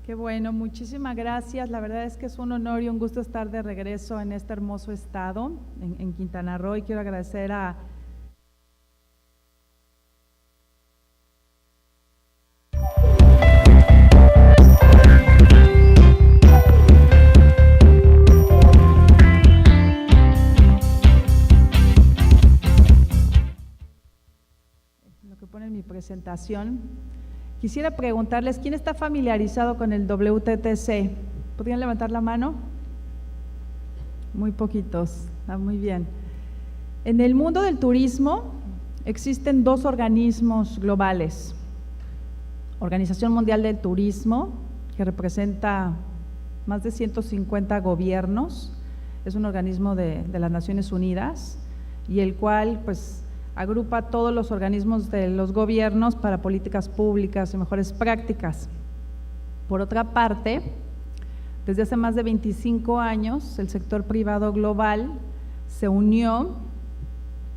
Qué bueno, muchísimas gracias. La verdad es que es un honor y un gusto estar de regreso en este hermoso estado, en Quintana Roo, y quiero agradecer a lo que pone en mi presentación. Quisiera preguntarles, ¿quién está familiarizado con el WTTC? ¿Podrían levantar la mano? Muy poquitos, muy bien. En el mundo del turismo existen dos organismos globales. Organización Mundial del Turismo, que representa más de 150 gobiernos, es un organismo de las Naciones Unidas, y el cual pues agrupa todos los organismos de los gobiernos para políticas públicas y mejores prácticas. Por otra parte, desde hace más de 25 años, el sector privado global se unió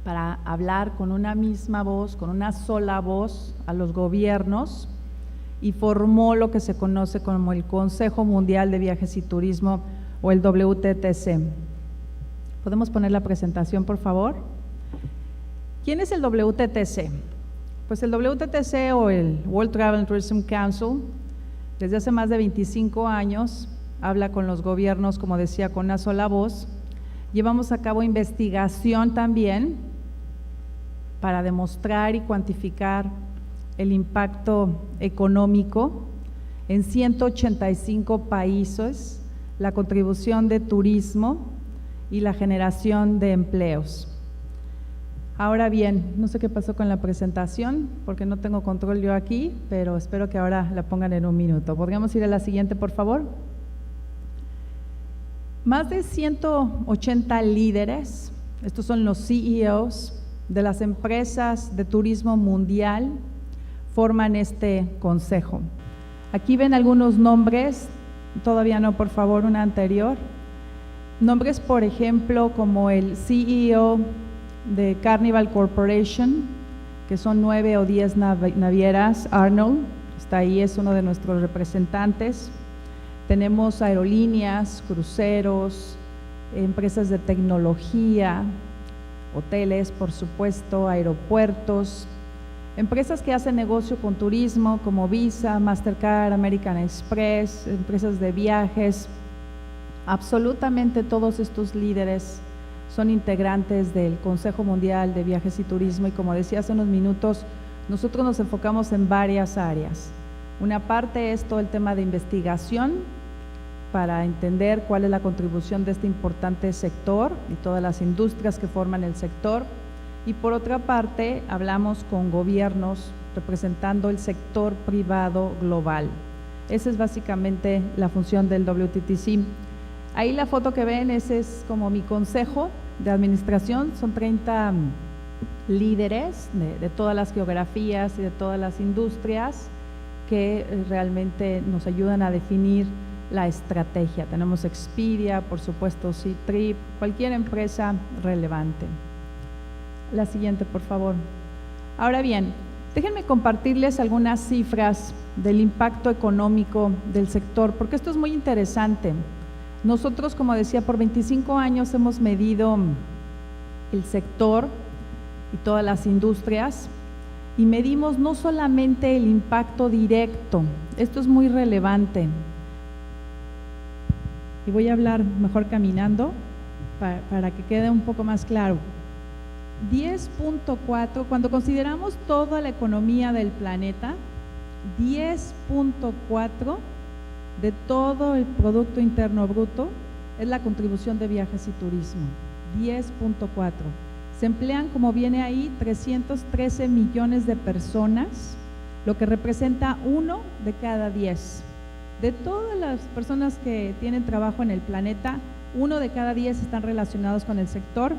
para hablar con una misma voz, con una sola voz a los gobiernos, y formó lo que se conoce como el Consejo Mundial de Viajes y Turismo, o el WTTC. ¿Podemos poner la presentación, por favor? ¿Quién es el WTTC? Pues el WTTC, o el World Travel and Tourism Council, desde hace más de 25 años, habla con los gobiernos, como decía, con una sola voz. Llevamos a cabo investigación también para demostrar y cuantificar el impacto económico en 185 países, la contribución de turismo y la generación de empleos. Ahora bien, no sé qué pasó con la presentación, porque no tengo control yo aquí, pero espero que ahora la pongan en un minuto. ¿Podríamos ir a la siguiente, por favor? Más de 180 líderes, estos son los CEOs de las empresas de turismo mundial, forman este consejo. Aquí ven algunos nombres, todavía no, por favor, una anterior. Nombres, por ejemplo, como el CEO de Carnival Corporation, que son 9 o 10 navieras. Arnold está ahí, es uno de nuestros representantes. Tenemos aerolíneas, cruceros, empresas de tecnología, hoteles, por supuesto, aeropuertos, empresas que hacen negocio con turismo como Visa, Mastercard, American Express, empresas de viajes. Absolutamente todos estos líderes son integrantes del Consejo Mundial de Viajes y Turismo, y como decía hace unos minutos, nosotros nos enfocamos en varias áreas. Una parte es todo el tema de investigación para entender cuál es la contribución de este importante sector y todas las industrias que forman el sector, y por otra parte hablamos con gobiernos representando el sector privado global. Esa es básicamente la función del WTTC. Ahí la foto que ven, ese es como mi consejo de administración, son 30 líderes de todas las geografías y de todas las industrias que realmente nos ayudan a definir la estrategia. Tenemos Expedia, por supuesto Ctrip, cualquier empresa relevante. La siguiente, por favor. Ahora bien, déjenme compartirles algunas cifras del impacto económico del sector, porque esto es muy interesante. Nosotros, como decía, por 25 años hemos medido el sector y todas las industrias, y medimos no solamente el impacto directo, esto es muy relevante, y voy a hablar mejor caminando para que quede un poco más claro. 10.4, cuando consideramos toda la economía del planeta, 10.4 de todo el Producto Interno Bruto es la contribución de viajes y turismo. 10.4. Se emplean, como viene ahí, 313 millones de personas, lo que representa 1 de cada 10. De todas las personas que tienen trabajo en el planeta, 1 de cada 10 están relacionados con el sector,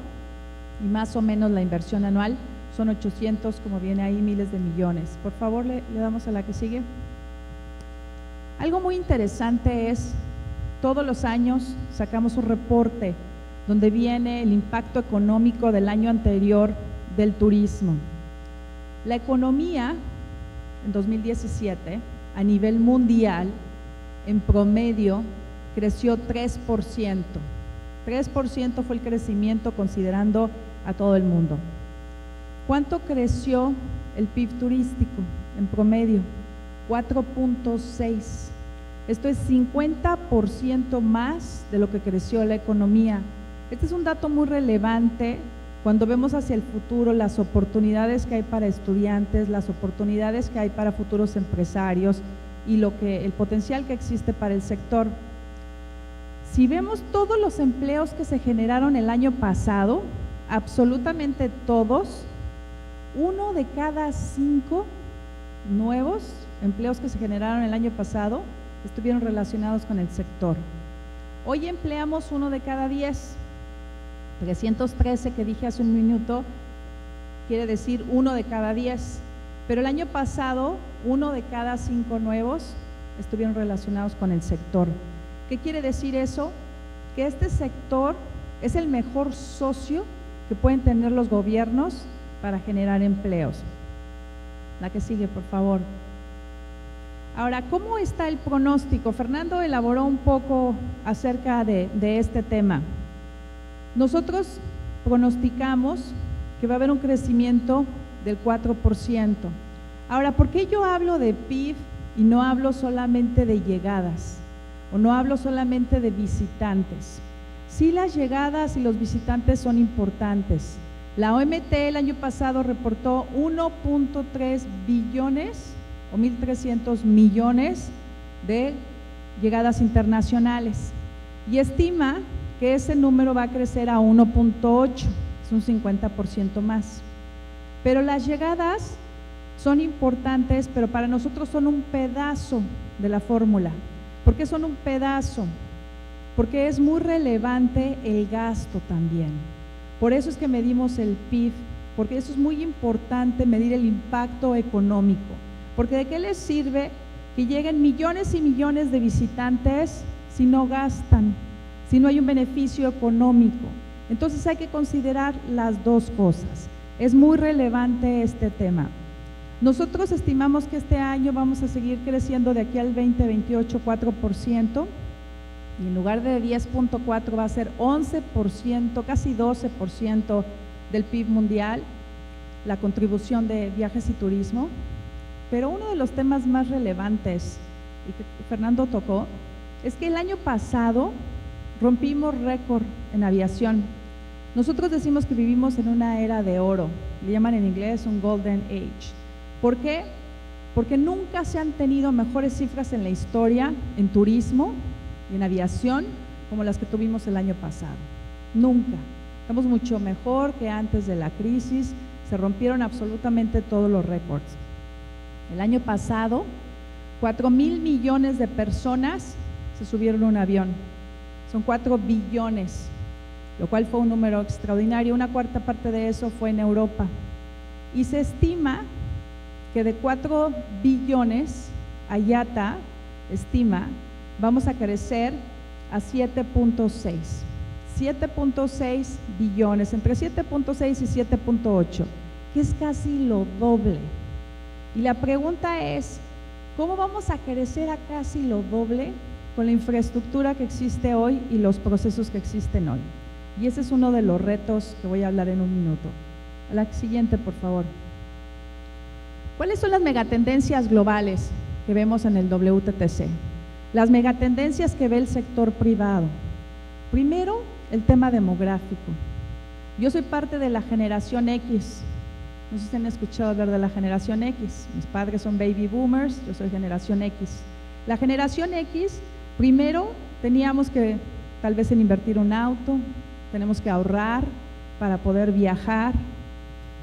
y más o menos la inversión anual son 800, como viene ahí, miles de millones. Por favor, le damos a la que sigue. Algo muy interesante es, todos los años sacamos un reporte donde viene el impacto económico del año anterior del turismo. La economía en 2017 a nivel mundial en promedio creció 3%. 3% fue el crecimiento considerando a todo el mundo. ¿Cuánto creció el PIB turístico en promedio? 4.6. Esto es 50% más de lo que creció la economía. Este es un dato muy relevante cuando vemos hacia el futuro las oportunidades que hay para estudiantes, las oportunidades que hay para futuros empresarios y el potencial que existe para el sector. Si vemos todos los empleos que se generaron el año pasado, absolutamente todos, 1 de cada 5 nuevos empleos que se generaron el año pasado estuvieron relacionados con el sector. Hoy empleamos 1 de cada 10, 313 que dije hace un minuto, quiere decir 1 de cada 10, pero el año pasado 1 de cada 5 nuevos estuvieron relacionados con el sector. ¿Qué quiere decir eso? Que este sector es el mejor socio que pueden tener los gobiernos para generar empleos. La que sigue, por favor. Ahora, ¿cómo está el pronóstico? Fernando elaboró un poco acerca de este tema. Nosotros pronosticamos que va a haber un crecimiento del 4%. Ahora, ¿por qué yo hablo de PIB y no hablo solamente de llegadas? O no hablo solamente de visitantes. Sí, las llegadas y los visitantes son importantes. La OMT el año pasado reportó 1.3 billones o 1.300 millones de llegadas internacionales y estima que ese número va a crecer a 1.8, es un 50% más. Pero las llegadas son importantes, pero para nosotros son un pedazo de la fórmula. ¿Por qué son un pedazo? Porque es muy relevante el gasto también. Por eso es que medimos el PIB, porque eso es muy importante, medir el impacto económico. Porque ¿de qué les sirve que lleguen millones y millones de visitantes si no gastan, si no hay un beneficio económico? Entonces hay que considerar las dos cosas. Es muy relevante este tema. Nosotros estimamos que este año vamos a seguir creciendo de aquí al 2028 4%, y en lugar de 10.4 va a ser 11%, casi 12% del PIB mundial, la contribución de viajes y turismo. Pero uno de los temas más relevantes y que Fernando tocó es que el año pasado rompimos récord en aviación. Nosotros decimos que vivimos en una era de oro, le llaman en inglés un golden age. ¿Por qué? Porque nunca se han tenido mejores cifras en la historia en turismo y en aviación como las que tuvimos el año pasado. Nunca. Estamos mucho mejor que antes de la crisis, se rompieron absolutamente todos los récords. El año pasado, 4,000 millones de personas se subieron a un avión. Son 4 billones, lo cual fue un número extraordinario. Una cuarta parte de eso fue en Europa. Y se estima que de 4 billones, IATA estima, vamos a crecer a 7.6. 7.6 billones, entre 7.6 y 7.8, que es casi lo doble. Y la pregunta es, ¿cómo vamos a crecer a casi lo doble con la infraestructura que existe hoy y los procesos que existen hoy? Y ese es uno de los retos que voy a hablar en un minuto. A la siguiente, por favor. ¿Cuáles son las megatendencias globales que vemos en el WTTC? Las megatendencias que ve el sector privado. Primero, el tema demográfico. Yo soy parte de la generación X. No sé si han escuchado hablar de la generación X. Mis padres son baby boomers, yo soy generación X. La generación X, primero teníamos que tal vez en invertir un auto, tenemos que ahorrar para poder viajar.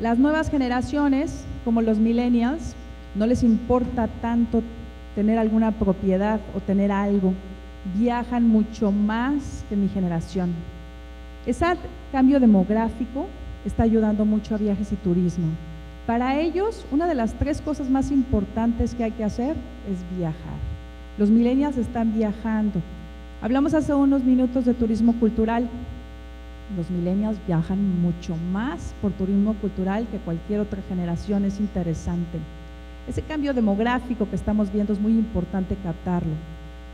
Las nuevas generaciones, como los millennials, no les importa tanto tener alguna propiedad o tener algo, viajan mucho más que mi generación. Ese cambio demográfico está ayudando mucho a viajes y turismo. Para ellos, una de las 3 cosas más importantes que hay que hacer es viajar. Los millennials están viajando. Hablamos hace unos minutos de turismo cultural. Los millennials viajan mucho más por turismo cultural que cualquier otra generación, es interesante. Ese cambio demográfico que estamos viendo es muy importante captarlo.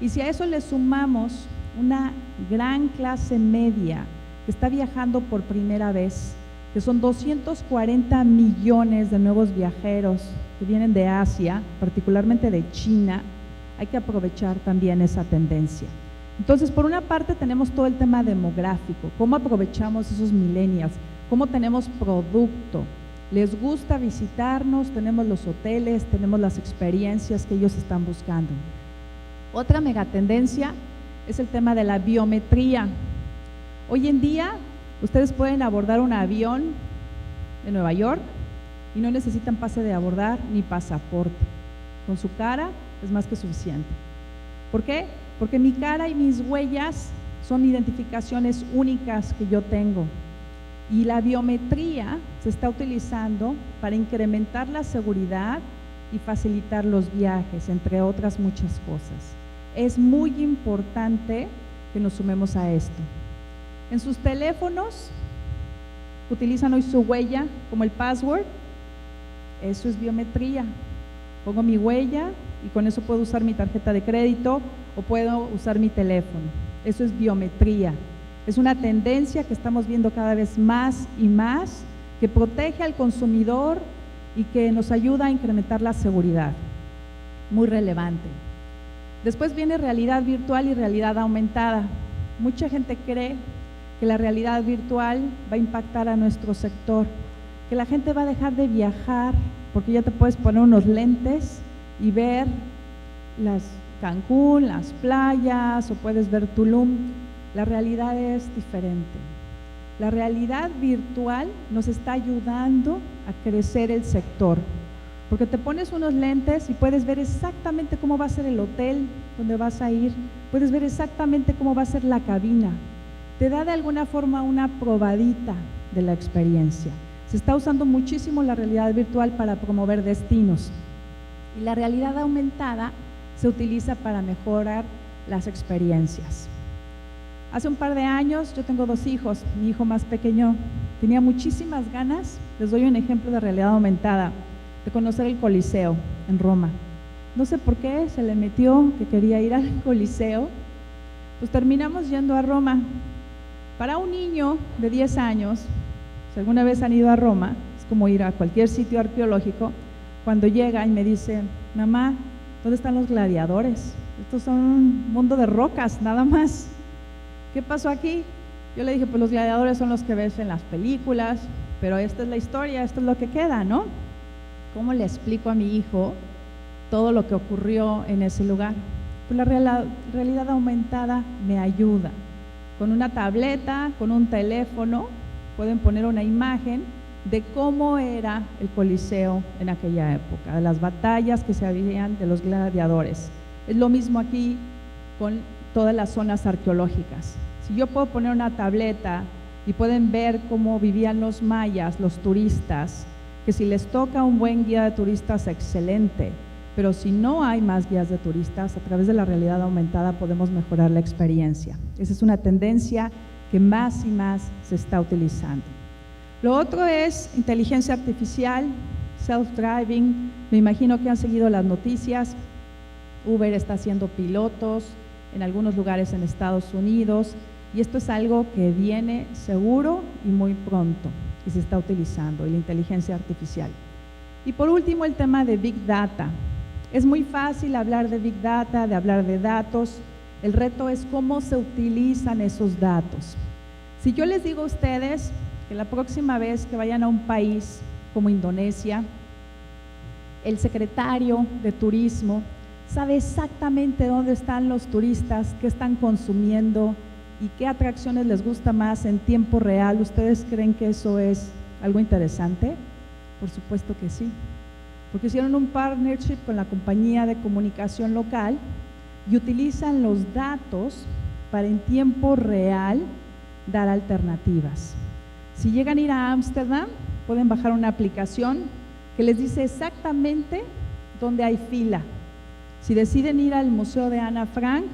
Y si a eso le sumamos una gran clase media que está viajando por primera vez, que son 240 millones de nuevos viajeros que vienen de Asia, particularmente de China, hay que aprovechar también esa tendencia. Entonces, por una parte tenemos todo el tema demográfico, cómo aprovechamos esos millennials, cómo tenemos producto, les gusta visitarnos, tenemos los hoteles, tenemos las experiencias que ellos están buscando. Otra megatendencia es el tema de la biometría. Hoy en día, ustedes pueden abordar un avión de Nueva York y no necesitan pase de abordar ni pasaporte. Con su cara es más que suficiente. ¿Por qué? Porque mi cara y mis huellas son identificaciones únicas que yo tengo. Y la biometría se está utilizando para incrementar la seguridad y facilitar los viajes, entre otras muchas cosas. Es muy importante que nos sumemos a esto. En sus teléfonos utilizan hoy su huella como el password. Eso es biometría. Pongo mi huella y con eso puedo usar mi tarjeta de crédito o puedo usar mi teléfono. Eso es biometría. Es una tendencia que estamos viendo cada vez más y más, que protege al consumidor y que nos ayuda a incrementar la seguridad. Muy relevante. Después viene realidad virtual y realidad aumentada. Mucha gente cree que la realidad virtual va a impactar a nuestro sector, que la gente va a dejar de viajar porque ya te puedes poner unos lentes y ver las Cancún, las playas, o puedes ver Tulum. La realidad es diferente. La realidad virtual nos está ayudando a crecer el sector, porque te pones unos lentes y puedes ver exactamente cómo va a ser el hotel donde vas a ir, puedes ver exactamente cómo va a ser la cabina. Te da de alguna forma una probadita de la experiencia. Se está usando muchísimo la realidad virtual para promover destinos, y la realidad aumentada se utiliza para mejorar las experiencias. Hace un par de años, yo tengo 2 hijos, mi hijo más pequeño tenía muchísimas ganas, les doy un ejemplo de realidad aumentada, de conocer el Coliseo en Roma. No sé por qué se le metió que quería ir al Coliseo, pues terminamos yendo a Roma. Para un niño de 10 años, si alguna vez han ido a Roma, es como ir a cualquier sitio arqueológico, cuando llega y me dice, mamá, ¿dónde están los gladiadores? Estos son un mundo de rocas, nada más. ¿Qué pasó aquí? Yo le dije, pues los gladiadores son los que ves en las películas, pero esta es la historia, esto es lo que queda, ¿no? ¿Cómo le explico a mi hijo todo lo que ocurrió en ese lugar? Pues la realidad aumentada me ayuda. Con una tableta, con un teléfono, pueden poner una imagen de cómo era el Coliseo en aquella época, de las batallas que se habían de los gladiadores. Es lo mismo aquí con todas las zonas arqueológicas. Si yo puedo poner una tableta y pueden ver cómo vivían los mayas, los turistas, que si les toca un buen guía de turistas, excelente, pero si no hay más guías de turistas, a través de la realidad aumentada podemos mejorar la experiencia. Esa es una tendencia que más y más se está utilizando. Lo otro es inteligencia artificial, self-driving. Me imagino que han seguido las noticias. Uber está haciendo pilotos en algunos lugares en Estados Unidos, y esto es algo que viene seguro y muy pronto, y se está utilizando, la inteligencia artificial. Y por último, el tema de Big Data. Es muy fácil hablar de Big Data, de hablar de datos. El reto es cómo se utilizan esos datos. Si yo les digo a ustedes que la próxima vez que vayan a un país como Indonesia, el secretario de Turismo sabe exactamente dónde están los turistas, qué están consumiendo y qué atracciones les gusta más en tiempo real, ¿ustedes creen que eso es algo interesante? Por supuesto que sí, porque hicieron un partnership con la compañía de comunicación local y utilizan los datos para en tiempo real dar alternativas. Si llegan a ir a Ámsterdam, pueden bajar una aplicación que les dice exactamente dónde hay fila. Si deciden ir al Museo de Ana Frank,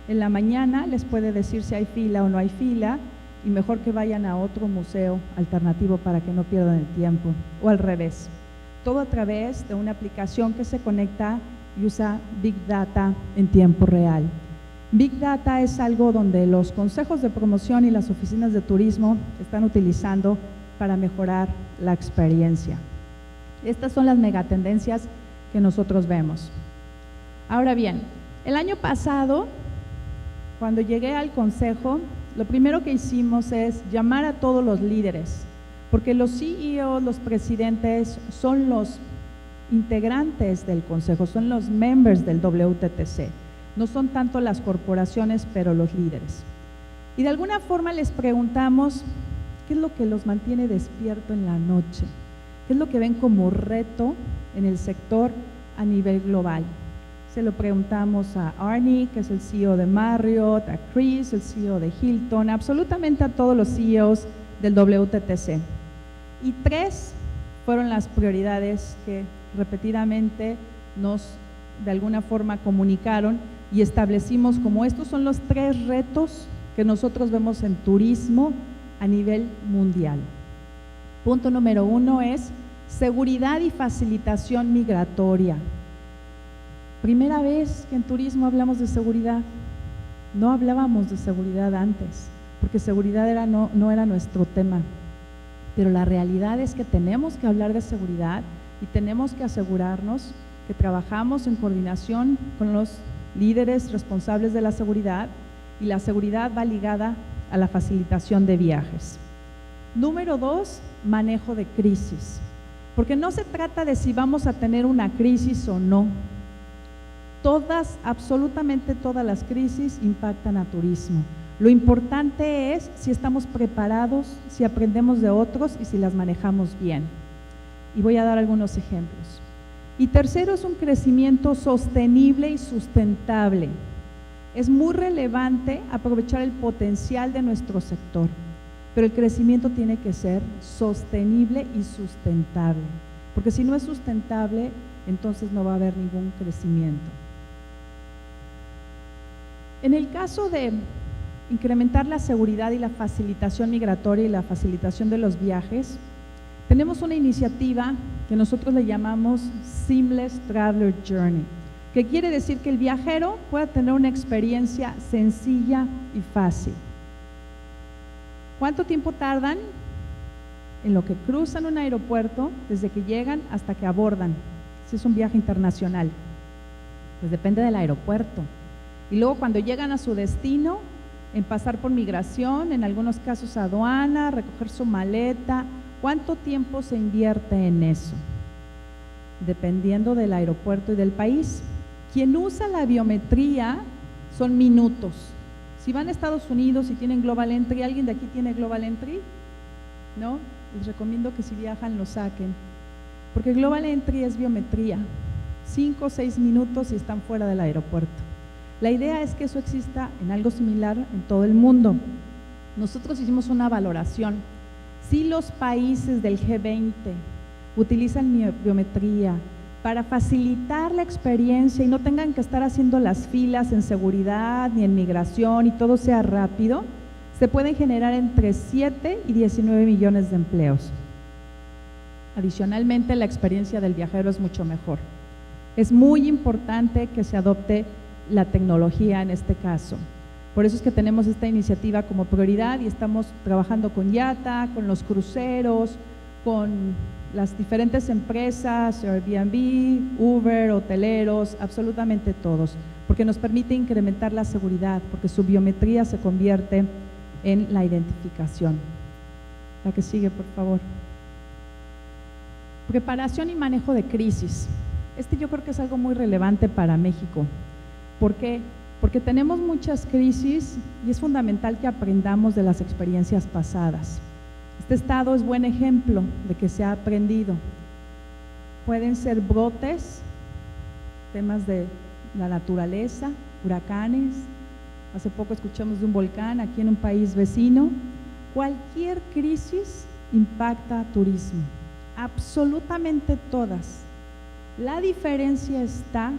en la mañana les puede decir si hay fila o no hay fila, y mejor que vayan a otro museo alternativo para que no pierdan el tiempo, o al revés. Todo a través de una aplicación que se conecta y usa Big Data en tiempo real. Big Data es algo donde los consejos de promoción y las oficinas de turismo están utilizando para mejorar la experiencia. Estas son las megatendencias que nosotros vemos. Ahora bien, el año pasado, cuando llegué al consejo, lo primero que hicimos es llamar a todos los líderes, porque los CEOs, los presidentes, son los integrantes del consejo, son los members del WTTC. No son tanto las corporaciones, pero los líderes. Y de alguna forma les preguntamos qué es lo que los mantiene despierto en la noche, qué es lo que ven como reto en el sector a nivel global. Se lo preguntamos a Arnie, que es el CEO de Marriott, a Chris, el CEO de Hilton, absolutamente a todos los CEOs del WTTC. Y 3 fueron las prioridades que repetidamente nos de alguna forma comunicaron y establecimos como estos son los 3 retos que nosotros vemos en turismo a nivel mundial. Punto número 1 es seguridad y facilitación migratoria. Primera vez que en turismo hablamos de seguridad. No hablábamos de seguridad antes, porque seguridad no era nuestro tema. Pero la realidad es que tenemos que hablar de seguridad y tenemos que asegurarnos que trabajamos en coordinación con los líderes responsables de la seguridad, y la seguridad va ligada a la facilitación de viajes. Número 2, manejo de crisis, porque no se trata de si vamos a tener una crisis o no. Absolutamente todas las crisis impactan a turismo. Lo importante es si estamos preparados, si aprendemos de otros y si las manejamos bien. Y voy a dar algunos ejemplos. Y tercero es un crecimiento sostenible y sustentable. Es muy relevante aprovechar el potencial de nuestro sector, pero el crecimiento tiene que ser sostenible y sustentable, porque si no es sustentable, entonces no va a haber ningún crecimiento. En el caso de incrementar la seguridad y la facilitación migratoria y la facilitación de los viajes, tenemos una iniciativa que nosotros le llamamos Seamless Traveler Journey, que quiere decir que el viajero pueda tener una experiencia sencilla y fácil. ¿Cuánto tiempo tardan en lo que cruzan un aeropuerto desde que llegan hasta que abordan? Si es un viaje internacional, pues depende del aeropuerto. Y luego cuando llegan a su destino, en pasar por migración, en algunos casos aduana, recoger su maleta. ¿Cuánto tiempo se invierte en eso? Dependiendo del aeropuerto y del país. Quien usa la biometría son minutos. Si van a Estados Unidos y tienen Global Entry, ¿alguien de aquí tiene Global Entry? ¿No? Les recomiendo que si viajan lo saquen, porque Global Entry es biometría, 5 o 6 minutos y están fuera del aeropuerto. La idea es que eso exista en algo similar en todo el mundo. Nosotros hicimos una valoración. Si los países del G20 utilizan biometría para facilitar la experiencia y no tengan que estar haciendo las filas en seguridad ni en migración y todo sea rápido, se pueden generar entre 7 y 19 millones de empleos. Adicionalmente, la experiencia del viajero es mucho mejor. Es muy importante que se adopte la tecnología en este caso. Por eso es que tenemos esta iniciativa como prioridad y estamos trabajando con IATA, con los cruceros, con las diferentes empresas, Airbnb, Uber, hoteleros, absolutamente todos, porque nos permite incrementar la seguridad, porque su biometría se convierte en la identificación. La que sigue, por favor. Preparación y manejo de crisis. Yo creo que es algo muy relevante para México. ¿Por qué? Porque tenemos muchas crisis y es fundamental que aprendamos de las experiencias pasadas. Este estado es buen ejemplo de que se ha aprendido. Pueden ser brotes, temas de la naturaleza, huracanes. Hace poco escuchamos de un volcán aquí en un país vecino. Cualquier crisis impacta a turismo, absolutamente todas. La diferencia está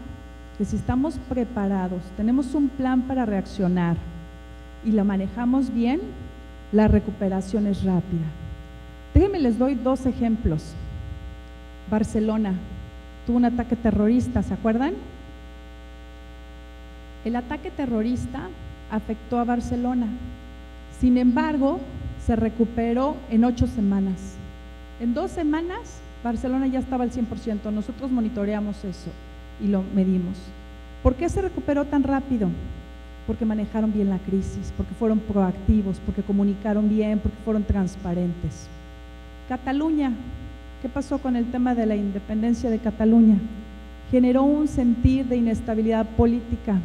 que si estamos preparados, tenemos un plan para reaccionar y lo manejamos bien, la recuperación es rápida. Déjenme, les doy 2 ejemplos. Barcelona tuvo un ataque terrorista, ¿se acuerdan? El ataque terrorista afectó a Barcelona. Sin embargo, se recuperó en 8 semanas. En 2 semanas, Barcelona ya estaba al 100%. Nosotros monitoreamos eso y lo medimos. ¿Por qué se recuperó tan rápido? Porque manejaron bien la crisis, porque fueron proactivos, porque comunicaron bien, porque fueron transparentes. Cataluña, ¿qué pasó con el tema de la independencia de Cataluña? Generó un sentir de inestabilidad política.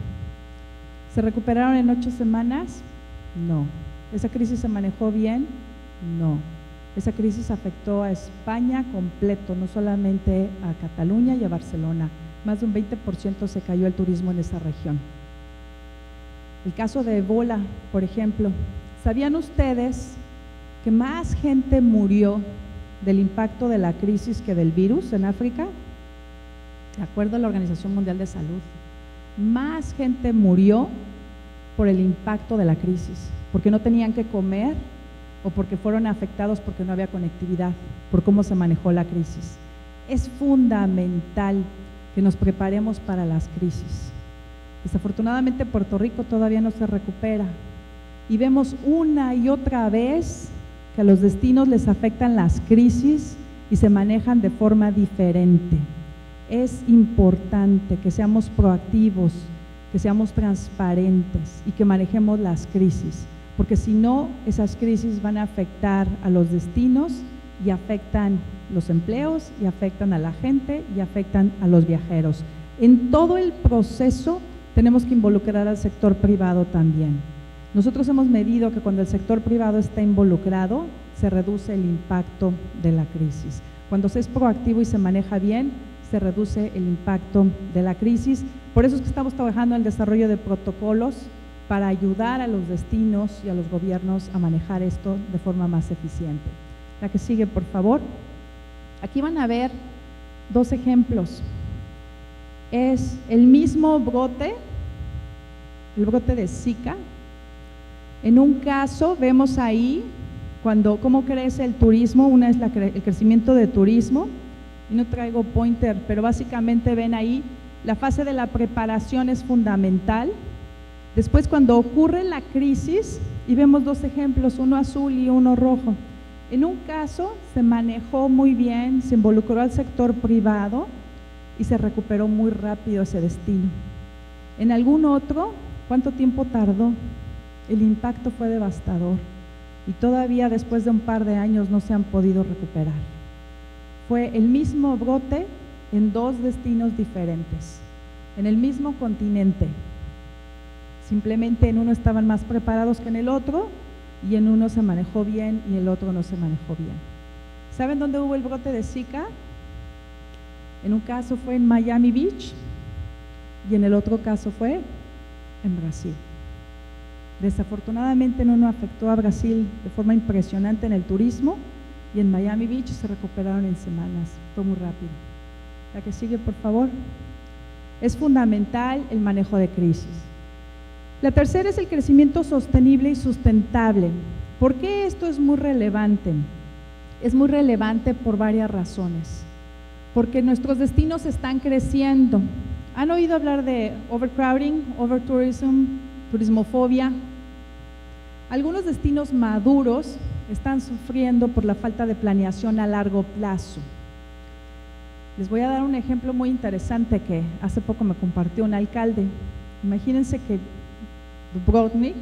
¿Se recuperaron en 8 semanas? No. ¿Esa crisis se manejó bien? No. Esa crisis afectó a España completo, no solamente a Cataluña y a Barcelona. Más de un 20% se cayó el turismo en esa región. El caso de Ebola, por ejemplo. ¿Sabían ustedes que más gente murió del impacto de la crisis que del virus en África? De acuerdo a la Organización Mundial de Salud. Más gente murió por el impacto de la crisis, porque no tenían que comer o porque fueron afectados porque no había conectividad, por cómo se manejó la crisis. Es fundamental que nos preparemos para las crisis. Desafortunadamente Puerto Rico todavía no se recupera y vemos una y otra vez que a los destinos les afectan las crisis y se manejan de forma diferente. Es importante que seamos proactivos, que seamos transparentes y que manejemos las crisis, porque si no, esas crisis van a afectar a los destinos y afectan los empleos y afectan a la gente y afectan a los viajeros. En todo el proceso tenemos que involucrar al sector privado también. Nosotros hemos medido que cuando el sector privado está involucrado, se reduce el impacto de la crisis. Cuando se es proactivo y se maneja bien, se reduce el impacto de la crisis. Por eso es que estamos trabajando en el desarrollo de protocolos para ayudar a los destinos y a los gobiernos a manejar esto de forma más eficiente. La que sigue, por favor. Aquí van a ver 2 ejemplos. Es el mismo brote, el brote de Zika. En un caso vemos ahí cómo crece el turismo. Una es el crecimiento de turismo, y no traigo pointer, pero básicamente ven ahí la fase de la preparación es fundamental. Después, cuando ocurre la crisis, y vemos 2 ejemplos, uno azul y uno rojo. En un caso se manejó muy bien, se involucró al sector privado y se recuperó muy rápido ese destino. En algún otro, ¿cuánto tiempo tardó? El impacto fue devastador y todavía después de un par de años no se han podido recuperar. Fue el mismo brote en 2 destinos diferentes, en el mismo continente. Simplemente en uno estaban más preparados que en el otro y en uno se manejó bien y el otro no se manejó bien. ¿Saben dónde hubo el brote de Zika? En un caso fue en Miami Beach y en el otro caso fue en Brasil. Desafortunadamente en uno afectó a Brasil de forma impresionante en el turismo y en Miami Beach se recuperaron en semanas, fue muy rápido. La que sigue, por favor. Es fundamental el manejo de crisis. La tercera es el crecimiento sostenible y sustentable. ¿Por qué esto es muy relevante? Es muy relevante por varias razones. Porque nuestros destinos están creciendo. ¿Han oído hablar de overcrowding, overtourism, turismofobia? Algunos destinos maduros están sufriendo por la falta de planeación a largo plazo. Les voy a dar un ejemplo muy interesante que hace poco me compartió un alcalde. Imagínense que Dubrovnik,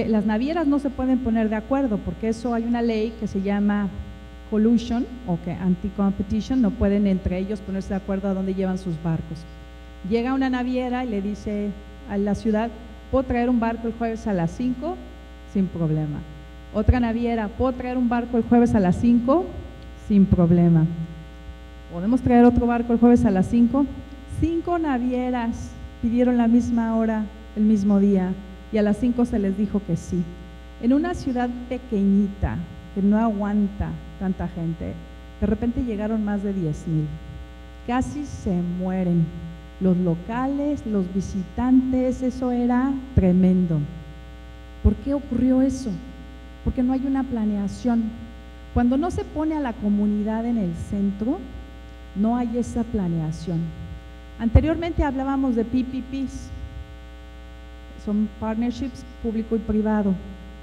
las navieras no se pueden poner de acuerdo porque eso hay una ley que se llama collusion o que anti-competition, no pueden entre ellos ponerse de acuerdo a dónde llevan sus barcos. Llega una naviera y le dice a la ciudad, ¿puedo traer un barco el jueves a las 5? Sin problema. Otra naviera, ¿puedo traer un barco el jueves a las 5? Sin problema. ¿Podemos traer otro barco el jueves a las 5? 5 navieras pidieron la misma hora, el mismo día, y a las 5 se les dijo que sí. En una ciudad pequeñita, que no aguanta tanta gente, de repente llegaron más de 10,000. Casi se mueren. Los locales, los visitantes, eso era tremendo. ¿Por qué ocurrió eso? Porque no hay una planeación. Cuando no se pone a la comunidad en el centro, no hay esa planeación. Anteriormente hablábamos de PPPs. son partnerships público y privado.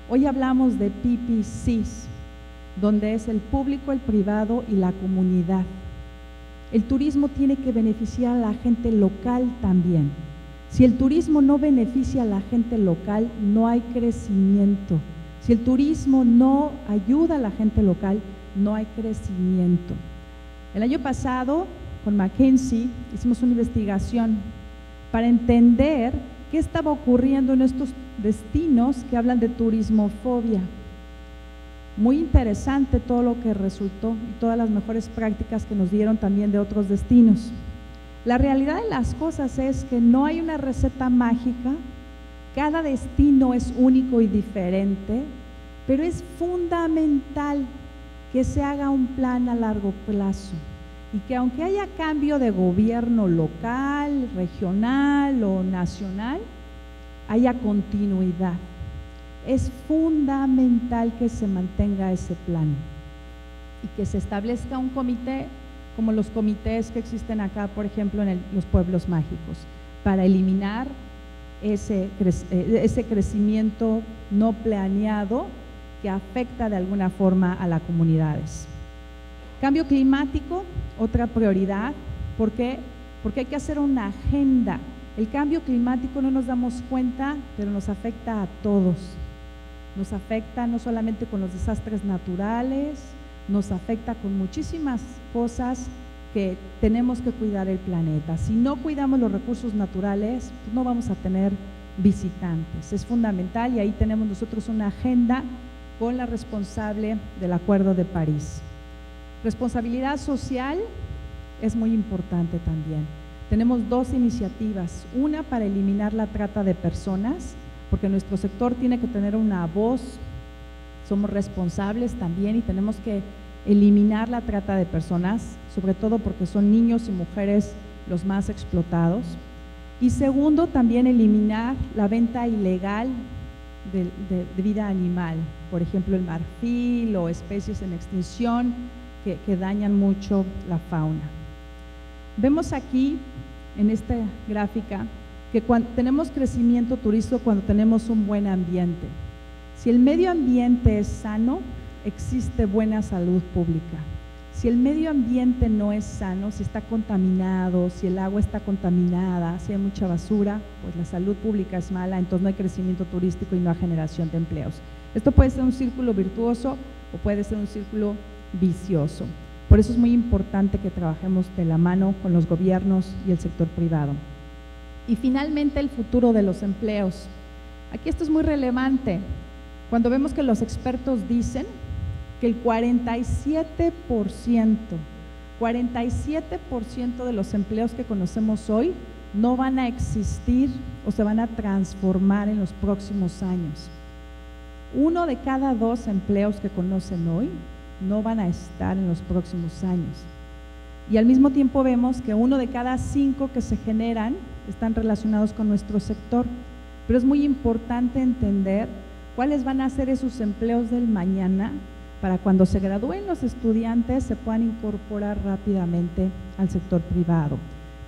Hoy hablamos de PPCs, donde es el público, el privado y la comunidad. El turismo tiene que beneficiar a la gente local también. Si el turismo no beneficia a la gente local, no hay crecimiento. Si el turismo no ayuda a la gente local, no hay crecimiento. El año pasado, con McKinsey, hicimos una investigación para entender qué estaba ocurriendo en estos destinos que hablan de turismofobia. Muy interesante todo lo que resultó y todas las mejores prácticas que nos dieron también de otros destinos. La realidad de las cosas es que no hay una receta mágica, cada destino es único y diferente, pero es fundamental que se haga un plan a largo plazo y que aunque haya cambio de gobierno local, regional o nacional, haya continuidad. Es fundamental que se mantenga ese plan y que se establezca un comité, como los comités que existen acá, por ejemplo, en los pueblos mágicos, para eliminar ese crecimiento no planeado que afecta de alguna forma a las comunidades. Cambio climático, otra prioridad. ¿Por qué? Porque hay que hacer una agenda. El cambio climático no nos damos cuenta, pero nos afecta a todos. Nos afecta no solamente con los desastres naturales, nos afecta con muchísimas cosas que tenemos que cuidar el planeta. Si no cuidamos los recursos naturales, pues no vamos a tener visitantes. Es fundamental y ahí tenemos nosotros una agenda con la responsable del Acuerdo de París. Responsabilidad social es muy importante también. Tenemos dos iniciativas, una para eliminar la trata de personas, porque nuestro sector tiene que tener una voz, somos responsables también y tenemos que eliminar la trata de personas, sobre todo porque son niños y mujeres los más explotados. Y segundo, también eliminar la venta ilegal de vida animal, por ejemplo el marfil o especies en extinción que dañan mucho la fauna. Vemos aquí en esta gráfica que cuando tenemos crecimiento turístico, cuando tenemos un buen ambiente. Si el medio ambiente es sano, existe buena salud pública. Si el medio ambiente no es sano, si está contaminado, si el agua está contaminada, si hay mucha basura, pues la salud pública es mala, entonces no hay crecimiento turístico y no hay generación de empleos. Esto puede ser un círculo virtuoso o puede ser un círculo vicioso. Por eso es muy importante que trabajemos de la mano con los gobiernos y el sector privado. Y finalmente el futuro de los empleos. Aquí esto es muy relevante. Cuando vemos que los expertos dicen que el 47% de los empleos que conocemos hoy no van a existir o se van a transformar en los próximos años. 1 de cada 2 empleos que conocen hoy no van a estar en los próximos años. Y al mismo tiempo vemos que 1 de cada 5 que se generan están relacionados con nuestro sector. Pero es muy importante entender cuáles van a ser esos empleos del mañana para cuando se gradúen los estudiantes se puedan incorporar rápidamente al sector privado.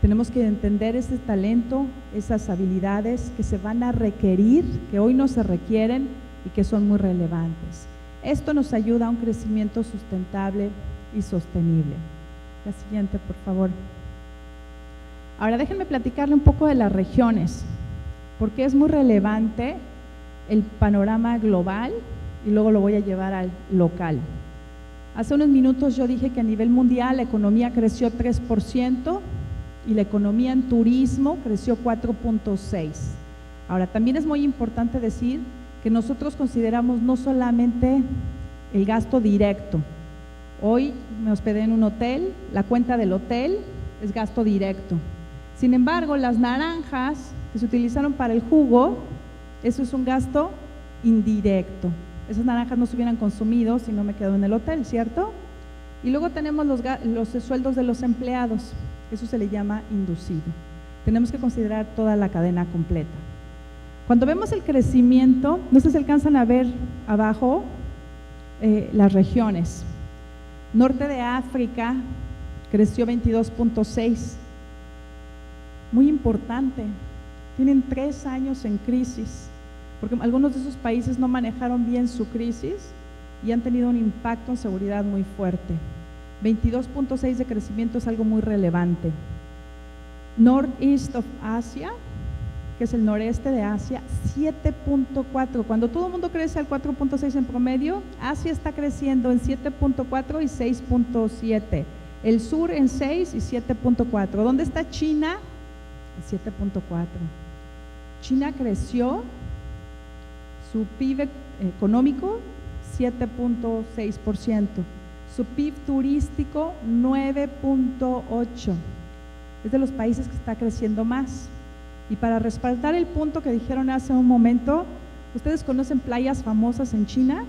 Tenemos que entender ese talento, esas habilidades que se van a requerir, que hoy no se requieren y que son muy relevantes. Esto nos ayuda a un crecimiento sustentable y sostenible. La siguiente, por favor. Ahora déjenme platicarle un poco de las regiones, porque es muy relevante el panorama global y luego lo voy a llevar al local. Hace unos minutos yo dije que a nivel mundial la economía creció 3% y la economía en turismo creció 4.6%. Ahora también es muy importante decir que nosotros consideramos no solamente el gasto directo. Hoy me hospedé en un hotel, la cuenta del hotel es gasto directo. Sin embargo, las naranjas que se utilizaron para el jugo, eso es un gasto indirecto. Esas naranjas no se hubieran consumido si no me quedo en el hotel, ¿cierto? Y luego tenemos los sueldos de los empleados, eso se le llama inducido. Tenemos que considerar toda la cadena completa. Cuando vemos el crecimiento, no sé si alcanzan a ver abajo las regiones. Norte de África creció 22.6%. Muy importante. Tienen 3 años en crisis, porque algunos de esos países no manejaron bien su crisis y han tenido un impacto en seguridad muy fuerte. 22.6 de crecimiento es algo muy relevante. Northeast of Asia, que es el noreste de Asia, 7.4. Cuando todo el mundo crece al 4.6 en promedio, Asia está creciendo en 7.4 y 6.7. El sur en 6 y 7.4. ¿Dónde está China? 7.4. China creció su PIB económico 7.6%, su PIB turístico 9.8%. Es de los países que está creciendo más. Y para respaldar el punto que dijeron hace un momento, ¿ustedes conocen playas famosas en China?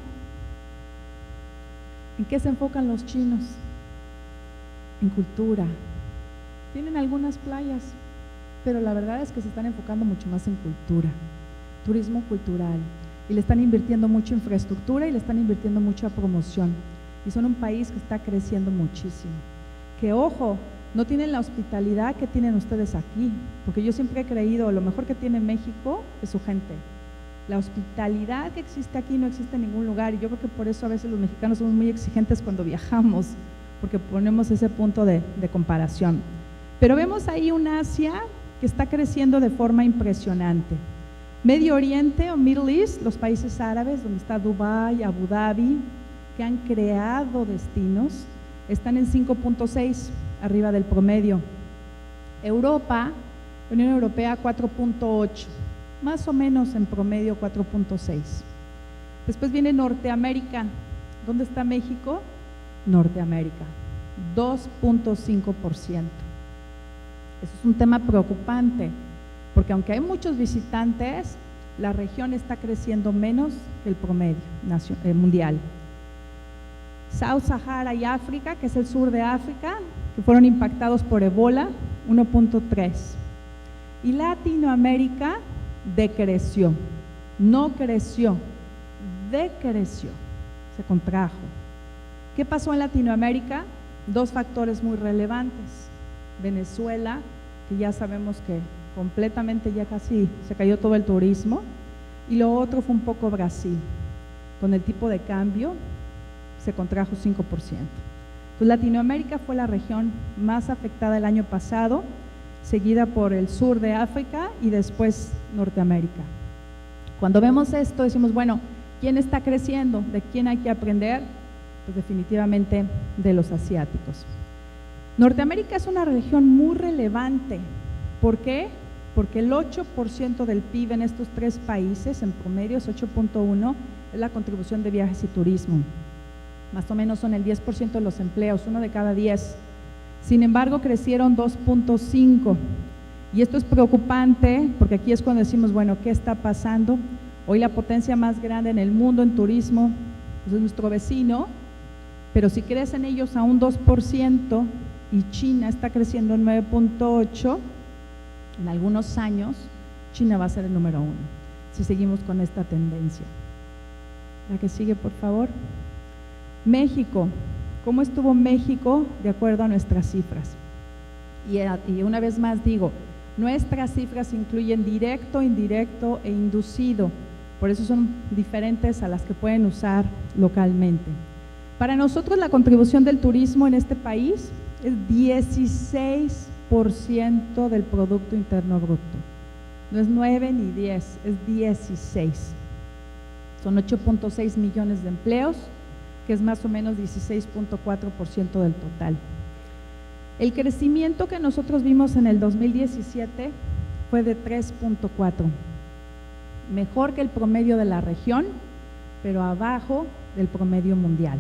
¿En qué se enfocan los chinos? En cultura. Tienen algunas playas, pero la verdad es que se están enfocando mucho más en cultura, turismo cultural, y le están invirtiendo mucho en infraestructura y le están invirtiendo mucho a promoción, y son un país que está creciendo muchísimo. Que ojo, no tienen la hospitalidad que tienen ustedes aquí, porque yo siempre he creído, lo mejor que tiene México es su gente. La hospitalidad que existe aquí no existe en ningún lugar, y yo creo que por eso a veces los mexicanos somos muy exigentes cuando viajamos, porque ponemos ese punto de comparación. Pero vemos ahí un Asia que está creciendo de forma impresionante. Medio Oriente o Middle East, los países árabes, donde está Dubái, Abu Dhabi, que han creado destinos, están en 5.6, arriba del promedio. Europa, Unión Europea 4.8, más o menos en promedio 4.6. Después viene Norteamérica. ¿Dónde está México? Norteamérica, 2.5%. Eso es un tema preocupante, porque aunque hay muchos visitantes, la región está creciendo menos que el promedio mundial. South Sahara y África, que es el sur de África, que fueron impactados por Ebola, 1.3. Y Latinoamérica decreció, no creció, decreció, se contrajo. ¿Qué pasó en Latinoamérica? 2 factores muy relevantes. Venezuela, que ya sabemos que completamente ya casi se cayó todo el turismo, y lo otro fue un poco Brasil, con el tipo de cambio se contrajo 5%. Entonces Latinoamérica fue la región más afectada el año pasado, seguida por el sur de África y después Norteamérica. Cuando vemos esto decimos, bueno, ¿quién está creciendo? ¿De quién hay que aprender? Pues definitivamente de los asiáticos. Norteamérica es una región muy relevante. ¿Por qué? Porque el 8% del PIB en estos 3 países, en promedio es 8.1, es la contribución de viajes y turismo. Más o menos son el 10% de los empleos, 1 de cada 10. Sin embargo, crecieron 2.5. Y esto es preocupante, porque aquí es cuando decimos, bueno, ¿qué está pasando? Hoy la potencia más grande en el mundo en turismo pues es nuestro vecino, pero si crecen ellos a un 2% y China está creciendo en 9.8%, en algunos años China va a ser el número 1, si seguimos con esta tendencia. La que sigue, por favor. México. ¿Cómo estuvo México de acuerdo a nuestras cifras? Y una vez más digo, nuestras cifras incluyen directo, indirecto e inducido, por eso son diferentes a las que pueden usar localmente. Para nosotros la contribución del turismo en este país es 16% del Producto Interno Bruto. No es 9 ni 10, es 16. Son 8.6 millones de empleos, que es más o menos 16.4% del total. El crecimiento que nosotros vimos en el 2017 fue de 3.4, mejor que el promedio de la región, pero abajo del promedio mundial.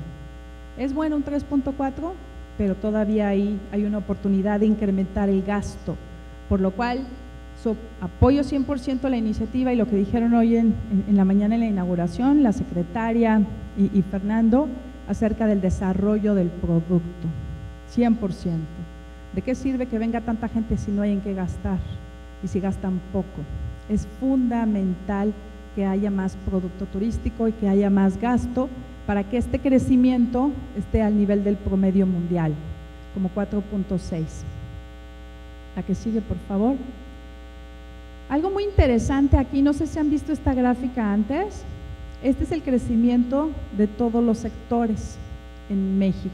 Es bueno un 3.4, pero todavía hay una oportunidad de incrementar el gasto, por lo cual apoyo 100% la iniciativa y lo que dijeron hoy en la mañana en la inauguración, la secretaria y Fernando, acerca del desarrollo del producto, 100%. ¿De qué sirve que venga tanta gente si no hay en qué gastar y si gastan poco? Es fundamental que haya más producto turístico y que haya más gasto para que este crecimiento esté al nivel del promedio mundial, como 4.6. La que sigue, por favor. Algo muy interesante aquí, no sé si han visto esta gráfica antes, este es el crecimiento de todos los sectores en México.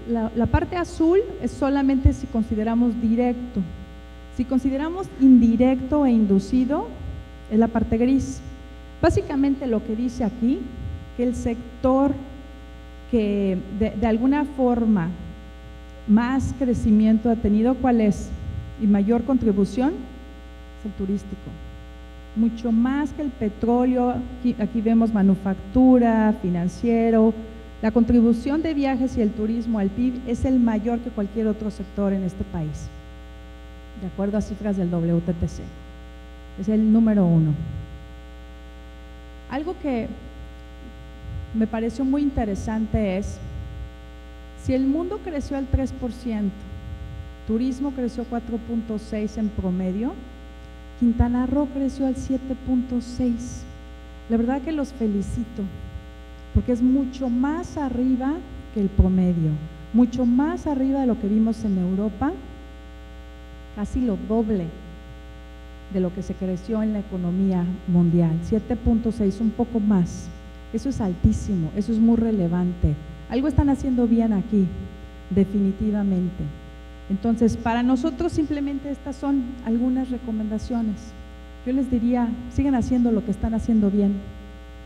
La parte azul es solamente si consideramos directo. Si consideramos indirecto e inducido, es la parte gris. Básicamente lo que dice aquí, que el sector que de alguna forma más crecimiento ha tenido, ¿cuál es? Y mayor contribución, es el turístico. Mucho más que el petróleo, aquí vemos manufactura, financiero. La contribución de viajes y el turismo al PIB es el mayor que cualquier otro sector en este país, de acuerdo a cifras del WTTC. Es el número 1. Algo que me pareció muy interesante es, si el mundo creció al 3%, turismo creció 4.6 en promedio, Quintana Roo creció al 7.6. La verdad que los felicito, porque es mucho más arriba que el promedio, mucho más arriba de lo que vimos en Europa, casi lo doble de lo que se creció en la economía mundial, 7.6, un poco más. Eso es altísimo, eso es muy relevante. Algo están haciendo bien aquí, definitivamente. Entonces, para nosotros simplemente estas son algunas recomendaciones. Yo les diría, sigan haciendo lo que están haciendo bien,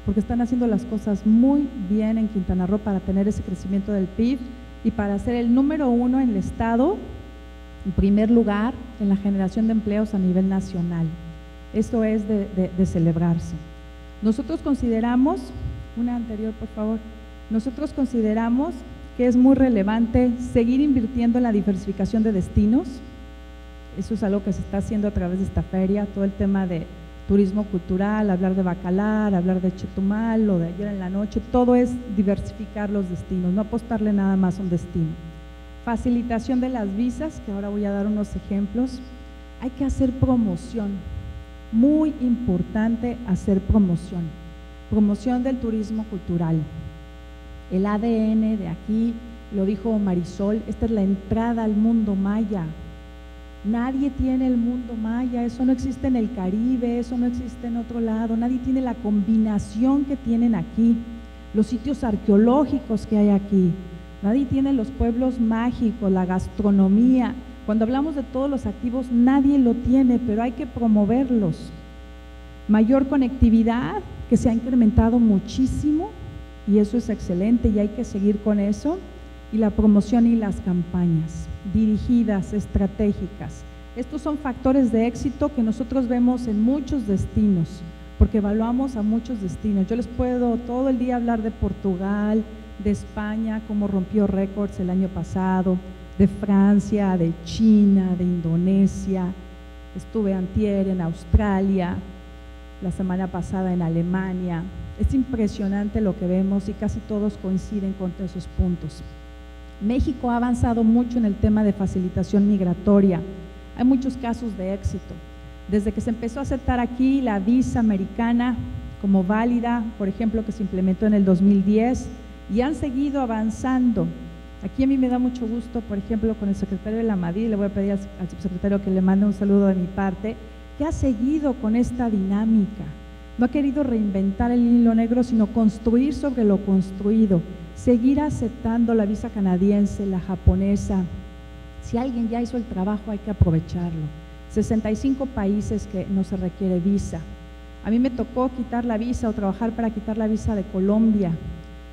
porque están haciendo las cosas muy bien en Quintana Roo para tener ese crecimiento del PIB y para ser el número 1 en el estado, en primer lugar en la generación de empleos a nivel nacional. Esto es de celebrarse. Nosotros consideramos, una anterior por favor, nosotros consideramos que es muy relevante seguir invirtiendo en la diversificación de destinos. Eso es algo que se está haciendo a través de esta feria, todo el tema de turismo cultural, hablar de Bacalar, hablar de Chetumal, lo de ayer en la noche, todo es diversificar los destinos, no apostarle nada más a un destino. Facilitación de las visas, que ahora voy a dar unos ejemplos. Hay que hacer promoción, muy importante hacer promoción, promoción del turismo cultural. El ADN de aquí, lo dijo Marisol, esta es la entrada al mundo maya. Nadie tiene el mundo maya, eso no existe en el Caribe, eso no existe en otro lado, nadie tiene la combinación que tienen aquí, los sitios arqueológicos que hay aquí, nadie tiene los pueblos mágicos, la gastronomía. Cuando hablamos de todos los activos, nadie lo tiene, pero hay que promoverlos. Mayor conectividad, que se ha incrementado muchísimo, y eso es excelente y hay que seguir con eso, y la promoción y las campañas dirigidas, estratégicas. Estos son factores de éxito que nosotros vemos en muchos destinos, porque evaluamos a muchos destinos. Yo les puedo todo el día hablar de Portugal, de España, cómo rompió récords el año pasado, de Francia, de China, de Indonesia, estuve antier en Australia, la semana pasada en Alemania. Es impresionante lo que vemos y casi todos coinciden con esos puntos. México ha avanzado mucho en el tema de facilitación migratoria. Hay muchos casos de éxito. Desde que se empezó a aceptar aquí la visa americana como válida, por ejemplo, que se implementó en el 2010, y han seguido avanzando. Aquí a mí me da mucho gusto, por ejemplo, con el secretario de la Madrid, le voy a pedir al subsecretario que le mande un saludo de mi parte, que ha seguido con esta dinámica. No ha querido reinventar el hilo negro, sino construir sobre lo construido, seguir aceptando la visa canadiense, la japonesa. Si alguien ya hizo el trabajo, hay que aprovecharlo. 65 países que no se requiere visa. A mí me tocó quitar la visa o trabajar para quitar la visa de Colombia.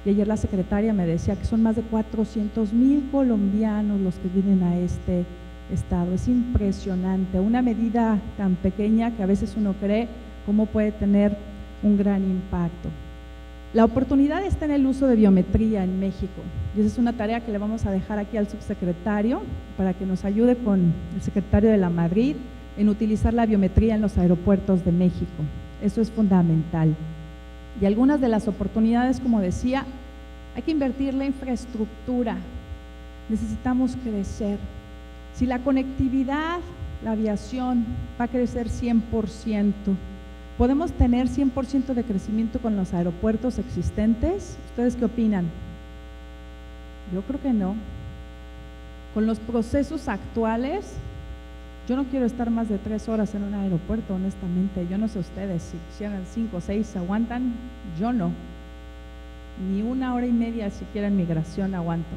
Y ayer la secretaria me decía que son más de 400,000 colombianos los que vienen a este estado. Es impresionante, una medida tan pequeña que a veces uno cree cómo puede tener un gran impacto. La oportunidad está en el uso de biometría en México, y esa es una tarea que le vamos a dejar aquí al subsecretario para que nos ayude con el secretario de la Madrid en utilizar la biometría en los aeropuertos de México. Eso es fundamental. Y algunas de las oportunidades, como decía, hay que invertir en la infraestructura, necesitamos crecer. Si la conectividad, la aviación va a crecer 100%, ¿podemos tener 100% de crecimiento con los aeropuertos existentes? ¿Ustedes qué opinan? Yo creo que no. Con los procesos actuales, Yo no quiero estar más de 3 horas en un aeropuerto, honestamente. Yo no sé ustedes, si quisieran 5 o 6 aguantan, yo no. Ni 1 hora y media siquiera en migración aguanto.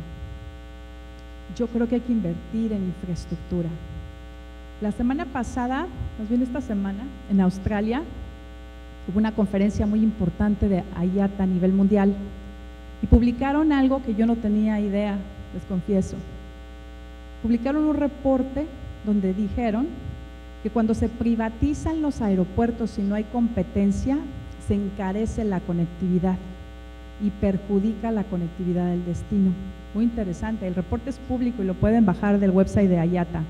Yo creo que hay que invertir en infraestructura. La semana pasada, más bien esta semana, en Australia, hubo una conferencia muy importante de IATA a nivel mundial y publicaron algo que yo no tenía idea, les confieso. Publicaron un reporte donde dijeron que cuando se privatizan los aeropuertos y no hay competencia, se encarece la conectividad y perjudica la conectividad del destino. Muy interesante, el reporte es público y lo pueden bajar del website de IATA.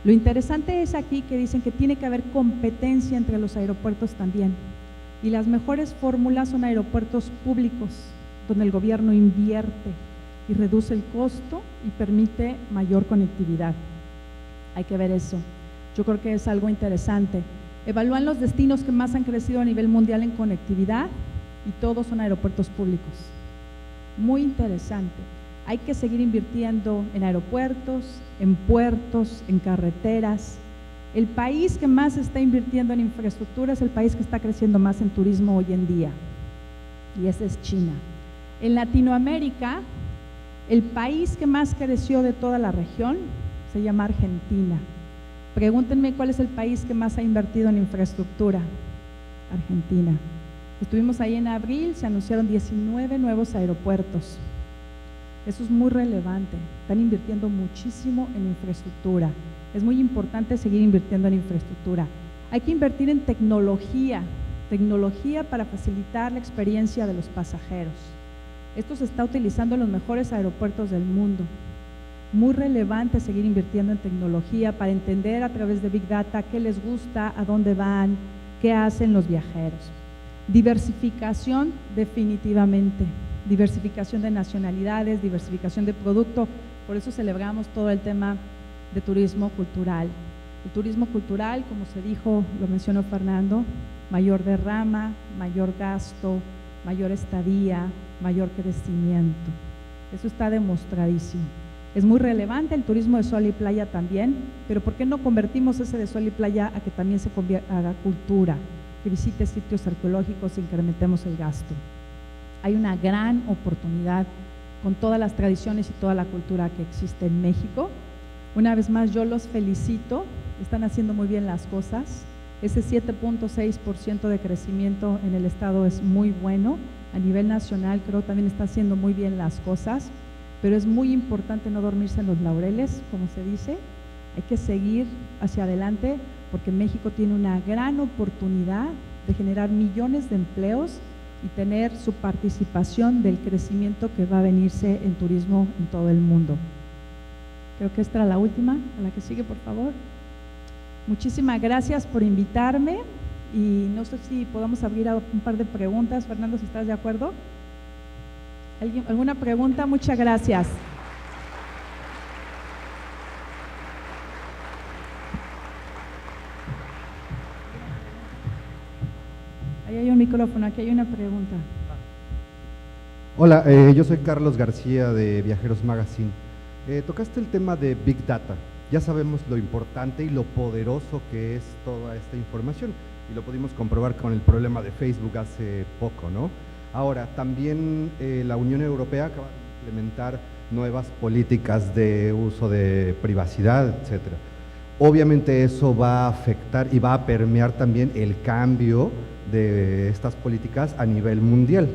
Lo interesante es aquí que dicen que tiene que haber competencia entre los aeropuertos también, y las mejores fórmulas son aeropuertos públicos, donde el gobierno invierte y reduce el costo y permite mayor conectividad. Hay que ver eso. Yo creo que es algo interesante. Evalúan los destinos que más han crecido a nivel mundial en conectividad y todos son aeropuertos públicos. Muy interesante. Hay que seguir invirtiendo en aeropuertos, en puertos, en carreteras. El país que más está invirtiendo en infraestructura es el país que está creciendo más en turismo hoy en día, y ese es China. En Latinoamérica, el país que más creció de toda la región se llama Argentina. Pregúntenme cuál es el país que más ha invertido en infraestructura. Argentina. Estuvimos ahí en abril, se anunciaron 19 nuevos aeropuertos. Eso es muy relevante, están invirtiendo muchísimo en infraestructura. Es muy importante seguir invirtiendo en infraestructura. Hay que invertir en tecnología para facilitar la experiencia de los pasajeros. Esto se está utilizando en los mejores aeropuertos del mundo. Muy relevante seguir invirtiendo en tecnología para entender a través de Big Data qué les gusta, a dónde van, qué hacen los viajeros. Diversificación, definitivamente. Diversificación de nacionalidades, diversificación de producto. Por eso celebramos todo el tema de turismo cultural. El turismo cultural, como se dijo, lo mencionó Fernando, mayor derrama, mayor gasto, mayor estadía, mayor crecimiento. Eso está demostradísimo. Es muy relevante el turismo de sol y playa también, pero ¿por qué no convertimos ese de sol y playa a que también se haga cultura, que visite sitios arqueológicos e incrementemos el gasto? Hay una gran oportunidad con todas las tradiciones y toda la cultura que existe en México. Una vez más, yo los felicito, están haciendo muy bien las cosas. Ese 7.6% de crecimiento en el estado es muy bueno. A nivel nacional creo también está haciendo muy bien las cosas, pero es muy importante no dormirse en los laureles, como se dice. Hay que seguir hacia adelante porque México tiene una gran oportunidad de generar millones de empleos y tener su participación del crecimiento que va a venirse en turismo en todo el mundo. Creo que esta era la última, a la que sigue, por favor. Muchísimas gracias por invitarme y no sé si podemos abrir a un par de preguntas. Fernando, si estás de acuerdo. ¿Alguna pregunta? Muchas gracias. Ahí hay un micrófono, aquí hay una pregunta. Hola, yo soy Carlos García de Viajeros Magazine. Tocaste el tema de Big Data. Ya sabemos lo importante y lo poderoso que es toda esta información y lo pudimos comprobar con el problema de Facebook hace poco, ¿no? Ahora, también la Unión Europea acaba de implementar nuevas políticas de uso de privacidad, etcétera. Obviamente eso va a afectar y va a permear también el cambio de estas políticas a nivel mundial.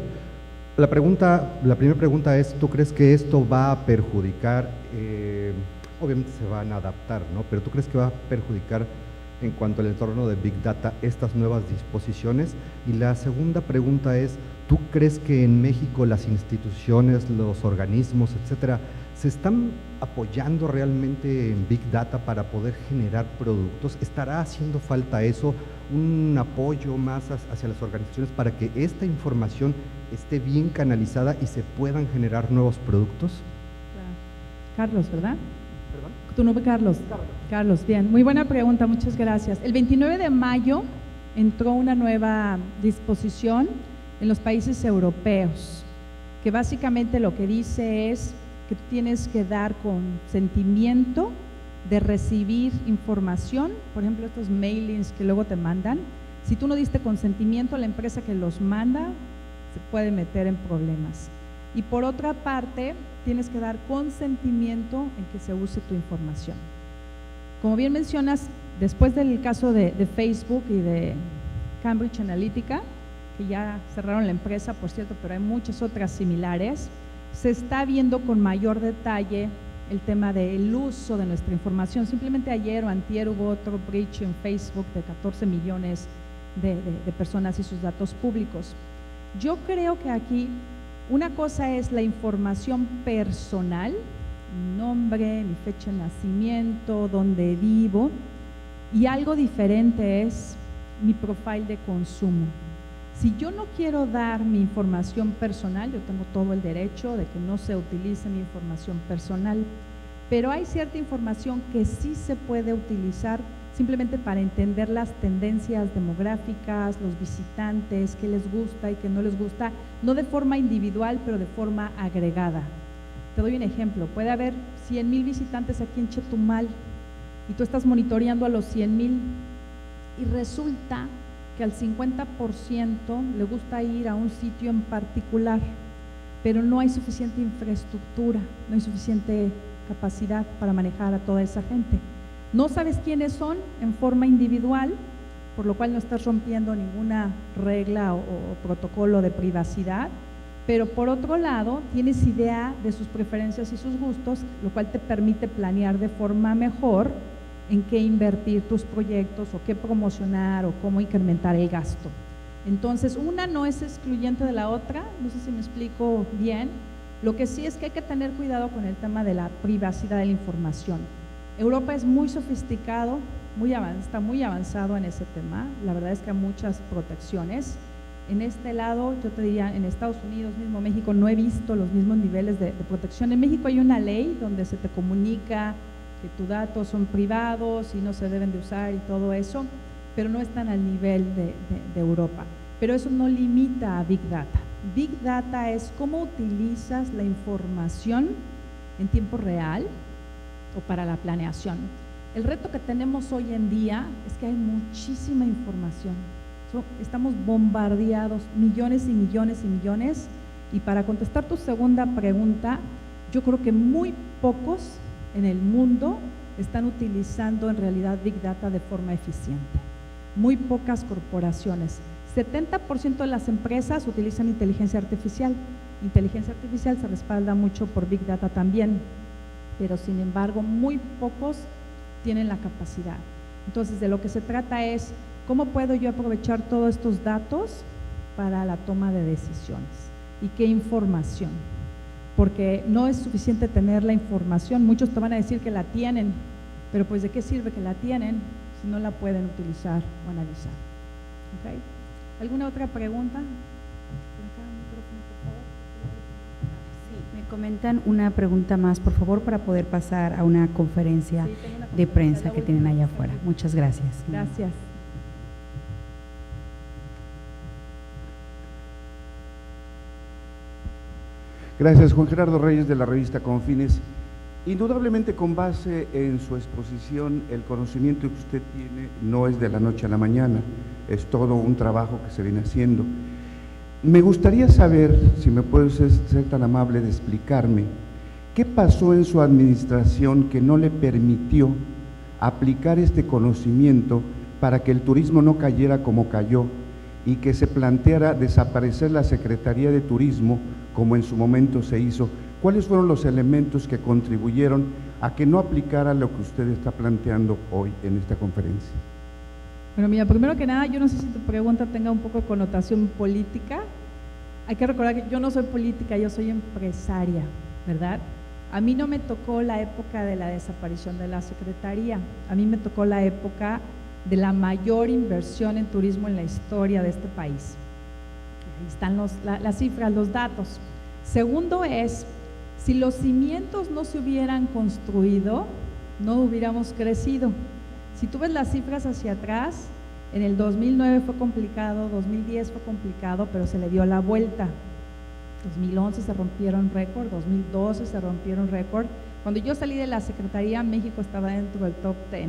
La primera pregunta es, ¿tú crees que esto va a perjudicar, obviamente se van a adaptar, ¿no? Pero ¿tú crees que va a perjudicar en cuanto al entorno de Big Data estas nuevas disposiciones? Y la segunda pregunta es, ¿tú crees que en México las instituciones, los organismos, etcétera, se están apoyando realmente en Big Data para poder generar productos? ¿Estará haciendo falta eso, un apoyo más hacia las organizaciones para que esta información esté bien canalizada y se puedan generar nuevos productos? Carlos, ¿verdad? ¿Perdón? Tu nombre, Carlos. Carlos, bien. Muy buena pregunta, muchas gracias. El 29 de mayo entró una nueva disposición en los países europeos, que básicamente lo que dice es que tú tienes que dar consentimiento de recibir información, por ejemplo, estos mailings que luego te mandan. Si tú no diste consentimiento, la empresa que los manda se puede meter en problemas. Y por otra parte, tienes que dar consentimiento en que se use tu información. Como bien mencionas, después del caso de Facebook y de Cambridge Analytica, que ya cerraron la empresa, por cierto, pero hay muchas otras similares, se está viendo con mayor detalle el tema del uso de nuestra información. Simplemente ayer o antier hubo otro breach en Facebook de 14 millones de personas y sus datos públicos. Yo creo que aquí una cosa es la información personal, mi nombre, mi fecha de nacimiento, dónde vivo, y algo diferente es mi profile de consumo. Si yo no quiero dar mi información personal, yo tengo todo el derecho de que no se utilice mi información personal, pero hay cierta información que sí se puede utilizar simplemente para entender las tendencias demográficas, los visitantes, qué les gusta y qué no les gusta, no de forma individual, pero de forma agregada. Te doy un ejemplo, puede haber 100,000 visitantes aquí en Chetumal y tú estás monitoreando a los 100,000 y resulta que al 50% le gusta ir a un sitio en particular, pero no hay suficiente infraestructura, no hay suficiente capacidad para manejar a toda esa gente. No sabes quiénes son en forma individual, por lo cual no estás rompiendo ninguna regla o protocolo de privacidad, pero por otro lado tienes idea de sus preferencias y sus gustos, lo cual te permite planear de forma mejor en qué invertir tus proyectos o qué promocionar o cómo incrementar el gasto. Entonces, una no es excluyente de la otra, no sé si me explico bien. Lo que sí es que hay que tener cuidado con el tema de la privacidad de la información. Europa es muy sofisticado, está muy avanzado en ese tema, la verdad es que hay muchas protecciones. En este lado, yo te diría, en Estados Unidos, mismo México, no he visto los mismos niveles de protección. En México hay una ley donde se te comunica que tus datos son privados y no se deben de usar y todo eso, pero no están al nivel de Europa. Pero eso no limita a Big Data. Big Data es cómo utilizas la información en tiempo real o para la planeación. El reto que tenemos hoy en día es que hay muchísima información. Estamos bombardeados, millones y millones y millones, y para contestar tu segunda pregunta, yo creo que muy pocos en el mundo están utilizando en realidad Big Data de forma eficiente. Muy pocas corporaciones. 70% de las empresas utilizan inteligencia artificial. Inteligencia artificial se respalda mucho por Big Data también, pero sin embargo muy pocos tienen la capacidad. Entonces, de lo que se trata es cómo puedo yo aprovechar todos estos datos para la toma de decisiones y qué información, porque no es suficiente tener la información. Muchos te van a decir que la tienen, pero pues ¿de qué sirve que la tienen si no la pueden utilizar o analizar? ¿Okay? ¿Alguna otra pregunta? Sí, me comentan una pregunta más, por favor, para poder pasar a una conferencia de prensa que tienen allá afuera. Muchas gracias. Gracias. Gracias, Juan Gerardo Reyes, de la revista Confines. Indudablemente, con base en su exposición, el conocimiento que usted tiene no es de la noche a la mañana, es todo un trabajo que se viene haciendo. Me gustaría saber, si me puede ser tan amable de explicarme, ¿qué pasó en su administración que no le permitió aplicar este conocimiento para que el turismo no cayera como cayó y que se planteara desaparecer la Secretaría de Turismo como en su momento se hizo? ¿Cuáles fueron los elementos que contribuyeron a que no aplicara lo que usted está planteando hoy en esta conferencia? Bueno, mira, primero que nada, yo no sé si tu pregunta tenga un poco de connotación política. Hay que recordar que yo no soy política, yo soy empresaria, ¿verdad? A mí no me tocó la época de la desaparición de la Secretaría, a mí me tocó la época de la mayor inversión en turismo en la historia de este país. Ahí están las cifras, los datos. Segundo es, si los cimientos no se hubieran construido, no hubiéramos crecido. Si tú ves las cifras hacia atrás, en el 2009 fue complicado, 2010 fue complicado, pero se le dio la vuelta. 2011 se rompieron récord, 2012 se rompieron récord, Cuando yo salí de la Secretaría, México estaba dentro del top 10.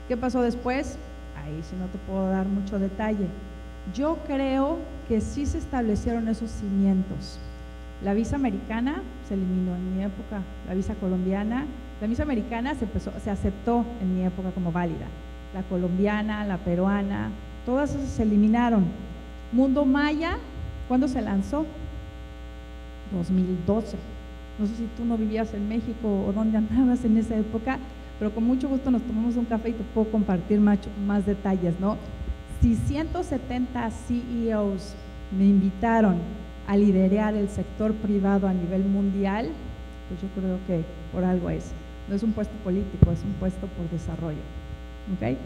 ¿Qué pasó después? Ahí sí no te puedo dar mucho detalle. Yo creo que sí se establecieron esos cimientos. La visa americana se eliminó en mi época, la visa colombiana. La visa americana se aceptó en mi época como válida. La colombiana, la peruana, todas esas se eliminaron. Mundo Maya, ¿cuándo se lanzó? 2012. No sé si tú no vivías en México o dónde andabas en esa época, pero con mucho gusto nos tomamos un café y te puedo compartir más detalles, ¿no? Si 170 CEOs me invitaron a liderar el sector privado a nivel mundial, pues yo creo que por algo es. No es un puesto político, es un puesto por desarrollo. ¿Ok?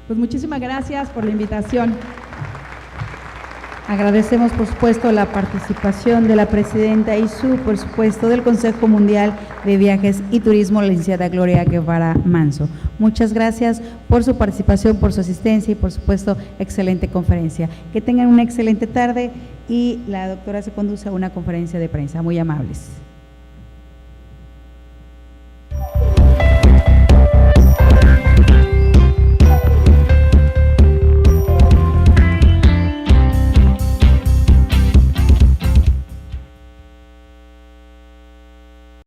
Pues muchísimas gracias por la invitación. Agradecemos, por supuesto, la participación de la presidenta ISU, por supuesto, del Consejo Mundial de Viajes y Turismo, la licenciada Gloria Guevara Manso. Muchas gracias por su participación, por su asistencia y, por supuesto, excelente conferencia. Que tengan una excelente tarde y la doctora se conduce a una conferencia de prensa. Muy amables.